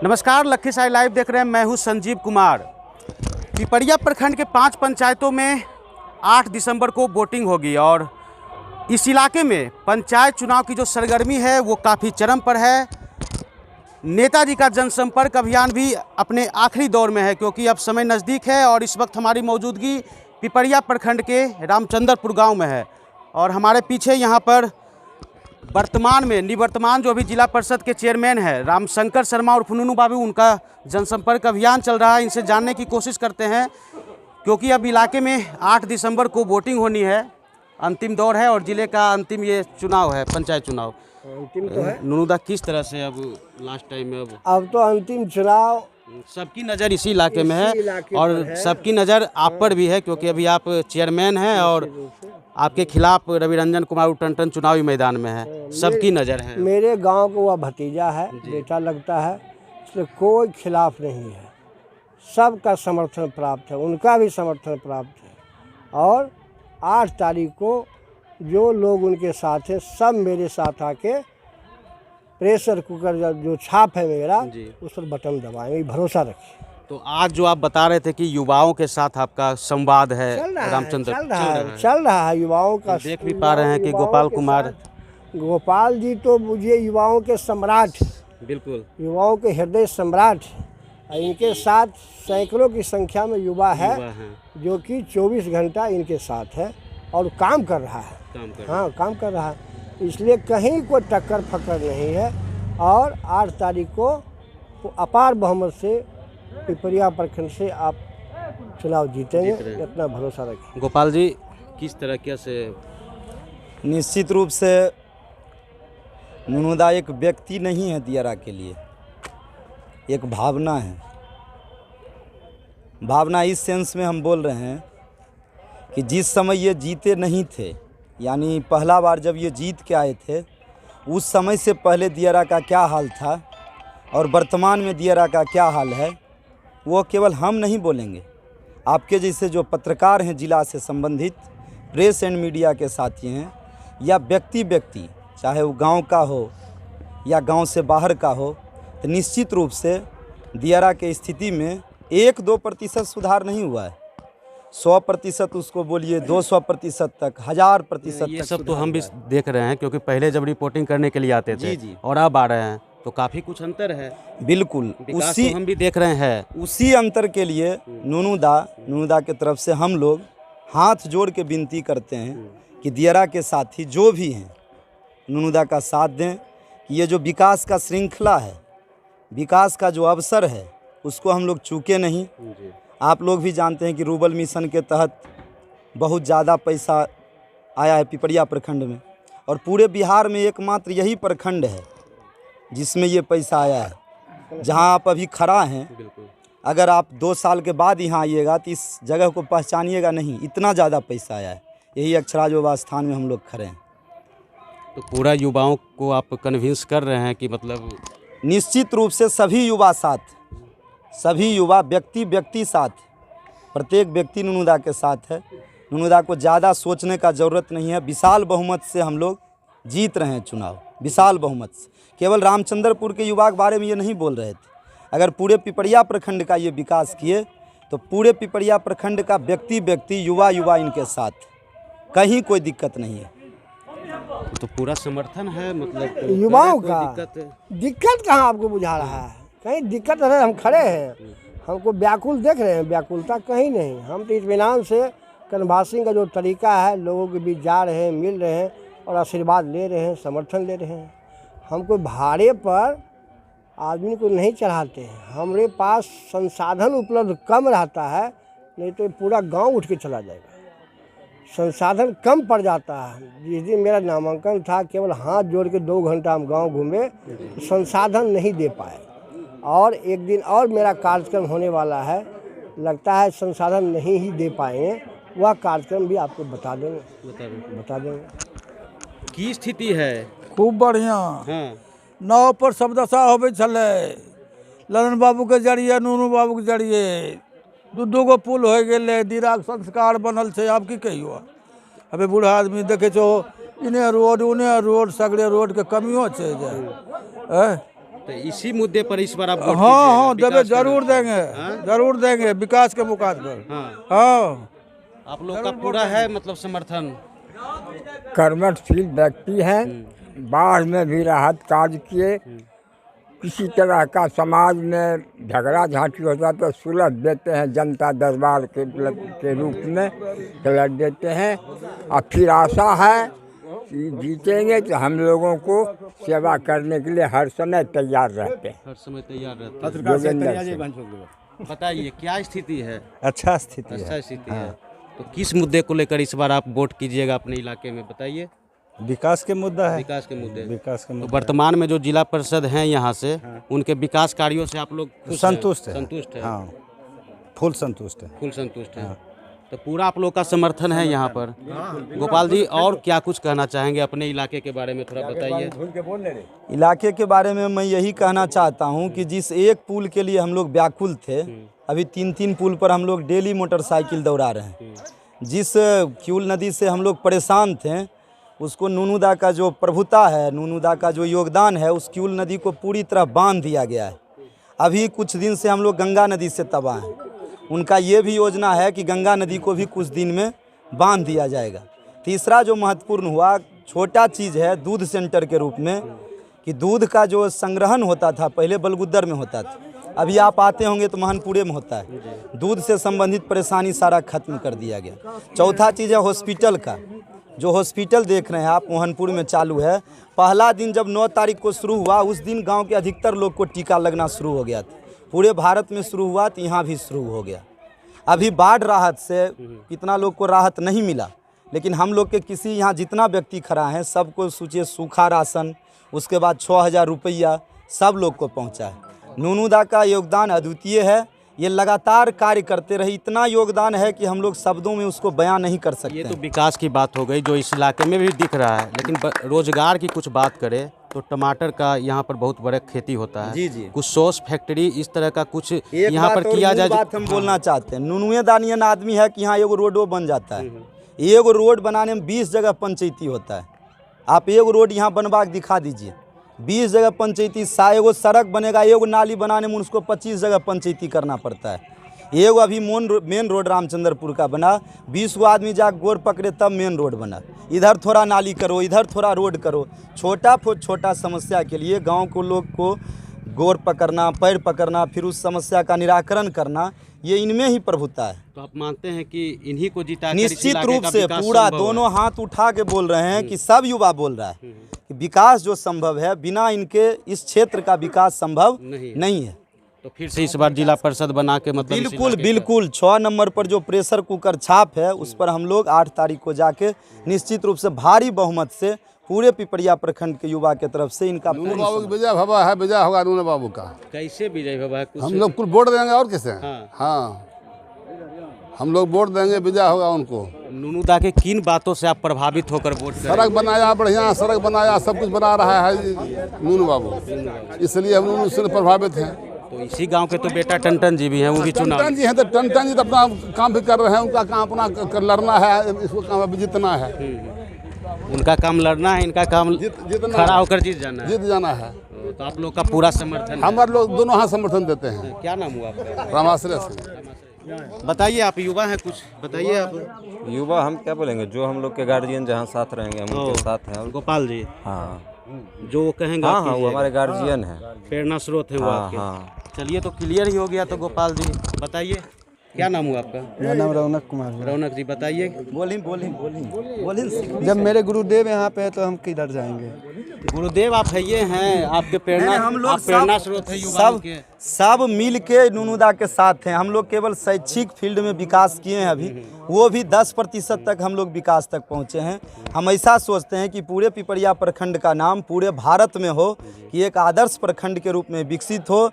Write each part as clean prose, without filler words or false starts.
नमस्कार, लखीसराय लाइव देख रहे हैं। मैं हूं संजीव कुमार। पिपरिया प्रखंड के 5 पंचायतों में 8 दिसंबर को वोटिंग होगी और इस इलाके में पंचायत चुनाव की जो सरगर्मी है वो काफ़ी चरम पर है। नेताजी का जनसंपर्क अभियान भी अपने आखिरी दौर में है क्योंकि अब समय नज़दीक है और इस वक्त हमारी मौजूदगी पिपरिया प्रखंड के रामचंद्रपुर गांव में है और हमारे पीछे यहाँ पर वर्तमान में निवर्तमान जो अभी जिला परिषद के चेयरमैन है रामशंकर शर्मा और नुनू बाबू, उनका जनसंपर्क अभियान चल रहा है। इनसे जानने की कोशिश करते हैं क्योंकि अब इलाके में 8 दिसंबर को वोटिंग होनी है, अंतिम दौर है और जिले का अंतिम ये चुनाव है, पंचायत चुनाव अंतिम तो है। नुनुदा, किस तरह से अब लास्ट टाइम में अब तो अंतिम चुनाव सबकी नज़र इसी इलाके में है और सबकी नज़र आप पर भी है क्योंकि अभी आप चेयरमैन हैं और आपके खिलाफ रविरंजन कुमार टंटन चुनावी मैदान में है। सबकी नज़र है। मेरे गांव को वह भतीजा है, बेटा लगता है, इसलिए कोई खिलाफ नहीं है। सबका समर्थन प्राप्त है, उनका भी समर्थन प्राप्त है और 8 तारीख को जो लोग उनके साथ हैं सब मेरे साथ आके प्रेशर कुकर जो छाप है मेरा उस पर बटन दबाएंगे, भरोसा रखिए। तो आज जो आप बता रहे थे कि युवाओं के साथ आपका संवाद है, रामचंद्र चल रहा है युवाओं का। देख भी पा रहे हैं कि गोपाल कुमार, गोपाल जी तो मुझे युवाओं के सम्राट, बिल्कुल युवाओं के हृदय सम्राट। इनके साथ सैकड़ों की संख्या में युवा है जो कि 24 घंटा इनके साथ है और काम कर रहा है। काम कर रहा है, इसलिए कहीं कोई टक्कर फक्कर नहीं है और 8 तारीख को अपार बहुमत से पिपरिया प्रखंड से आप चुनाव जीतेंगे, इतना भरोसा रखें। गोपाल जी, किस तरह कैसे? निश्चित रूप से नुनुदा एक व्यक्ति नहीं है, दियारा के लिए एक भावना है। भावना इस सेंस में हम बोल रहे हैं कि जिस समय ये जीते नहीं थे, यानी पहला बार जब ये जीत के आए थे, उस समय से पहले दियारा का क्या हाल था और वर्तमान में दियारा का क्या हाल है, वो केवल हम नहीं बोलेंगे। आपके जैसे जो पत्रकार हैं, जिला से संबंधित प्रेस एंड मीडिया के साथी हैं, या व्यक्ति चाहे वो गांव का हो या गांव से बाहर का हो, तो निश्चित रूप से दियारा के स्थिति में 1-2% सुधार नहीं हुआ है। 100% उसको बोलिए, 200% तक, 1000% ये तक सब तो हम भी देख रहे हैं क्योंकि पहले जब रिपोर्टिंग करने के लिए आते थे जी। और अब आ रहे हैं तो काफ़ी कुछ अंतर है। बिल्कुल, उसी तो हम भी देख रहे हैं। उसी अंतर के लिए नुनुदा के तरफ से हम लोग हाथ जोड़ के विनती करते हैं कि दियारा के साथी जो भी हैं नुनुदा का साथ दें कि ये जो विकास का श्रृंखला है, विकास का जो अवसर है, उसको हम लोग चूके नहीं। आप लोग भी जानते हैं कि रूरल मिशन के तहत बहुत ज़्यादा पैसा आया है पिपरिया प्रखंड में और पूरे बिहार में एकमात्र यही प्रखंड है जिसमें ये पैसा आया है। जहां आप अभी खड़ा हैं, अगर आप 2 साल के बाद यहाँ आइएगा तो इस जगह को पहचानिएगा नहीं, इतना ज़्यादा पैसा आया है। यही अक्षराजोबा स्थान में हम लोग खड़े हैं। तो पूरा युवाओं को आप कन्विंस कर रहे हैं कि मतलब निश्चित रूप से सभी युवा साथ, सभी युवा व्यक्ति साथ, प्रत्येक व्यक्ति नुनुदा के साथ है। नुनुदा को ज़्यादा सोचने का ज़रूरत नहीं है। विशाल बहुमत से हम लोग जीत रहे हैं चुनाव, विशाल बहुमत से। केवल रामचंद्रपुर के युवा के बारे में ये नहीं बोल रहे थे। अगर पूरे पिपरिया प्रखंड का ये विकास किए तो पूरे पिपरिया प्रखंड का व्यक्ति युवा इनके साथ, कहीं कोई दिक्कत नहीं है। तो पूरा समर्थन है, मतलब युवाओं का दिक्कत कहाँ आपको बुझा रहा है? कहीं दिक्कत है? हम खड़े हैं, हमको व्याकुल देख रहे हैं, व्याकुलता कहीं नहीं। हम तो इत्मीनान से कन्वासिंग का जो तरीका है, लोगों के बीच जा रहे हैं, मिल रहे हैं और आशीर्वाद ले रहे हैं, समर्थन ले रहे हैं। हम कोई भाड़े पर आदमी को नहीं चढ़ाते हैं। हमारे पास संसाधन उपलब्ध कम रहता है, नहीं तो पूरा गांव उठ के चला जाएगा। संसाधन कम पड़ जाता है। जिस दिन मेरा नामांकन था, केवल हाथ जोड़ के 2 घंटा हम गांव घूमे, संसाधन नहीं दे पाए। और एक दिन और मेरा कार्यक्रम होने वाला है, लगता है संसाधन नहीं ही दे पाएंगे। वह कार्यक्रम भी आपको बता देंगे। की स्थिति है? खूब बढ़िया। नाव पर सब दशा होबे छले, ललन बाबू के जरिए, नुनू बाबू के जरिए 2 गो पुल हो गए, दीरा के संस्कार बनल छै। आब की कहियो, अबे बूढ़ा आदमी देखे छो, इन्हें रोड उन्हें रोड, सगरे रोड के कमियों छै। तो इसी मुद्दे पर इस बार आप वोट हाँ कीजिएगा, देवे विकास जरूर देंगे, जरूर देंगे विकास के मुकाद पर। हाँ, हाँ आप लोग का पूरा है मतलब समर्थन। कर्मठशील व्यक्ति हैं, बाढ़ में भी राहत कार्य किए, किसी तरह का समाज में झगड़ा झांटी होता तो सुलझ देते हैं, जनता दरबार के रूप में सुलझ देते हैं। और फिर आशा है कि जीतेंगे तो हम लोगों को सेवा करने के लिए हर समय तैयार रहते हैं। हर समय तैयार रहते हैं। जोगेंद्र सिंह। बताइए क्या स्थिति है? अच्छा स्थिति है। अच्छा स्थिति है। तो किस मुद्दे को लेकर इस बार आप वोट कीजिएगा अपने इलाके में, बताइए। विकास के मुद्दा है। विकास के मुद्दे। विकास के तो वर्तमान में जो जिला परिषद हैं यहाँ से, उनके विकास कार्यों से आप लोग खुश हैं? संतुष्ट है। संतुष्ट है। हाँ, फुल संतुष्ट है। फुल संतुष्ट है। तो पूरा आप लोग का समर्थन है यहाँ पर। गोपाल जी, और क्या कुछ कहना चाहेंगे अपने इलाके के बारे में, थोड़ा बताइए। इलाके के बारे में मैं यही कहना चाहता हूँ कि जिस एक पुल के लिए हम लोग व्याकुल थे, अभी 3-3 पुल पर हम लोग डेली मोटरसाइकिल दौड़ा रहे हैं। जिस क्यूल नदी से हम लोग परेशान थे, उसको नूनूदा का जो प्रभुता है, नूनूदा का जो योगदान है, उस क्यूल नदी को पूरी तरह बांध दिया गया है। अभी कुछ दिन से हम लोग गंगा नदी से तबाह हैं। उनका ये भी योजना है कि गंगा नदी को भी कुछ दिन में बांध दिया जाएगा। तीसरा जो महत्वपूर्ण हुआ, छोटा चीज़ है दूध सेंटर के रूप में, कि दूध का जो संग्रहण होता था पहले बलगुद्दर में होता था, अभी आप आते होंगे तो महनपुरे में होता है। दूध से संबंधित परेशानी सारा खत्म कर दिया गया। चौथा चीज़ है हॉस्पिटल का। जो हॉस्पिटल देख रहे हैं आप, मोहनपुर में चालू है। पहला दिन जब 9 तारीख को शुरू हुआ, उस दिन गांव के अधिकतर लोग को टीका लगना शुरू हो गया था। पूरे भारत में शुरू हुआ तो यहाँ भी शुरू हो गया। अभी बाढ़ राहत से कितना लोग को राहत नहीं मिला, लेकिन हम लोग के किसी यहाँ जितना व्यक्ति खड़ा है सबको सोचिए सूखा राशन, उसके बाद 6000 रुपया सब लोग को पहुँचा है। नूनूदा का योगदान अद्वितीय है। ये लगातार कार्य करते रहे, इतना योगदान है कि हम लोग शब्दों में उसको बयान नहीं कर सकते। ये तो विकास की बात हो गई जो इस इलाके में भी दिख रहा है, लेकिन रोजगार की कुछ बात करें तो टमाटर का यहाँ पर बहुत बड़ा खेती होता है। जी जी। कुछ सॉस फैक्ट्री इस तरह का कुछ एक यहाँ बात पर और किया मूल जाए। बात हम बोलना चाहते हैं, नूनुए दानियन आदमी है कि यहाँ एगो रोडो बन जाता है। एगो रोड बनाने में 20 जगह पंचायती होता है। आप एगो रोड यहाँ बनवा के दिखा दीजिए, 20 जगह पंचायती। एगो सड़क बनेगा, एगो नाली बनाने में उसको 25 जगह पंचायती करना पड़ता है। एगो अभी मेन रोड रामचंद्रपुर का बना, 20 गो आदमी जा गोर पकड़े तब मेन रोड बना। इधर थोड़ा नाली करो, इधर थोड़ा रोड करो। छोटा समस्या के लिए गांव को लोग को गोर पकड़ना, पैर पकड़ना, फिर उस समस्या का निराकरण करना, ये इनमें ही प्रभुता है। तो आप मानते हैं कि इन्हीं को जिता निश्चित रूप से पूरा दोनों हाथ उठा के बोल रहे हैं कि सब युवा बोल रहा है कि विकास जो संभव है, बिना इनके इस क्षेत्र का विकास संभव नहीं है। तो फिर से इस बार जिला परिषद बना के मतलब बिल्कुल 6 नंबर पर जो प्रेशर कुकर छाप है, उस पर हम लोग 8 तारीख को जाके निश्चित रूप से भारी बहुमत से पूरे पिपरिया प्रखंड के युवा के तरफ से इनका नूनू बाबू की विजय भवा है, विजय होगा नूनू बाबू का। कैसे विजय भवा? हम लोग कुल वोट देंगे और किसे? हाँ, हम लोग वोट देंगे, विजय होगा उनको। नूनूदा के किन बातों से आप प्रभावित होकर वोट करें? सड़क बनाया, बढ़िया सड़क बनाया, सब कुछ बना रहा है नूनू बाबू, इसलिए हम नूनू से प्रभावित हैं। तो इसी गांव के तो बेटा टंटन जी भी हैं, वो भी चुनाव। टंटन जी हैं तो टंटन जी तो अपना काम भी कर रहे हैं। उनका काम अपना लड़ना है, इसको काम अभी जीतना है। उनका काम लड़ना है, इनका काम खड़ा होकर जीत जाना है। जीत जाना है। तो आप लोग का पूरा समर्थन है। हमारे लोग दोनों हाथ समर्थन देते हैं। क्या नाम हुआ आपका? रामाश्रय सिंह। बताइए, आप युवा हैं, कुछ बताइए आप। युवा हम क्या बोलेंगे, जो हम लोग के गार्जियन जहाँ साथ रहेंगे हम उनके साथ हैं। गोपाल जी, हाँ जो वो कहेंगे हाँ हाँ, वो हमारे गार्जियन हैं, प्रेरणा स्रोत है वो हाँ आपके। हाँ। चलिए, तो क्लियर ही हो गया। तो गोपाल जी बताइए, क्या नाम हुआ आपका? मेरा नाम रौनक कुमार है। रौनक जी बताइए। बोली। जब मेरे गुरुदेव यहाँ पे है तो हम किधर जाएंगे? गुरुदेव आप है, ये हैं आपके प्रेरणा, हम लोग आप प्रेरणा स्रोत है युवाओं के। सब मिल के नूनूदा के साथ हैं। हम लोग केवल शैक्षिक फील्ड में विकास किए हैं अभी, वो भी 10% तक हम लोग विकास तक पहुँचे हैं। हम ऐसा सोचते हैं कि पूरे पिपरिया प्रखंड का नाम पूरे भारत में हो, कि एक आदर्श प्रखंड के रूप में विकसित हो।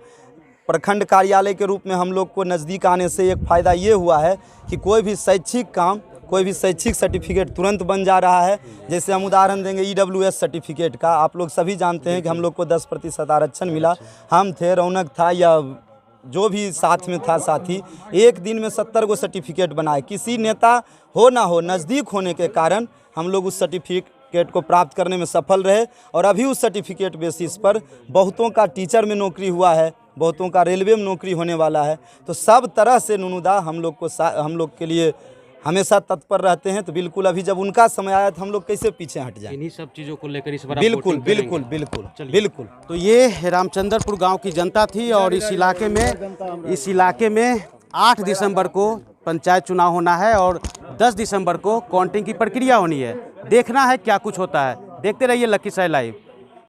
प्रखंड कार्यालय के रूप में हम लोग को नज़दीक आने से एक फ़ायदा ये हुआ है कि कोई भी शैक्षिक काम, कोई भी शैक्षिक सर्टिफिकेट तुरंत बन जा रहा है। जैसे हम उदाहरण देंगे EWS सर्टिफिकेट का, आप लोग सभी जानते हैं कि हम लोग को 10% आरक्षण मिला। हम थे, रौनक था, या जो भी साथ में था साथी, एक दिन में 70 गो सर्टिफिकेट बनाए। किसी नेता हो ना हो, नज़दीक होने के कारण हम लोग उस सर्टिफिकेट को प्राप्त करने में सफल रहे और अभी उस सर्टिफिकेट बेसिस पर बहुतों का टीचर में नौकरी हुआ है, बहुतों का रेलवे में नौकरी होने वाला है। तो सब तरह से नुनुदा हम लोग के लिए हमेशा तत्पर रहते हैं। तो बिल्कुल अभी जब उनका समय आया तो हम लोग कैसे पीछे हट जाएं। इन्हीं सब चीज़ों को लेकर इस बार आप बिल्कुल वोटिंग करेंगे। बिल्कुल बिल्कुल बिल्कुल। तो ये रामचंद्रपुर गांव की जनता थी और इस इलाके में 8 दिसंबर को पंचायत चुनाव होना है और 10 दिसंबर को काउंटिंग की प्रक्रिया होनी है। देखना है क्या कुछ होता है। देखते रहिए लखीसराय लाइव।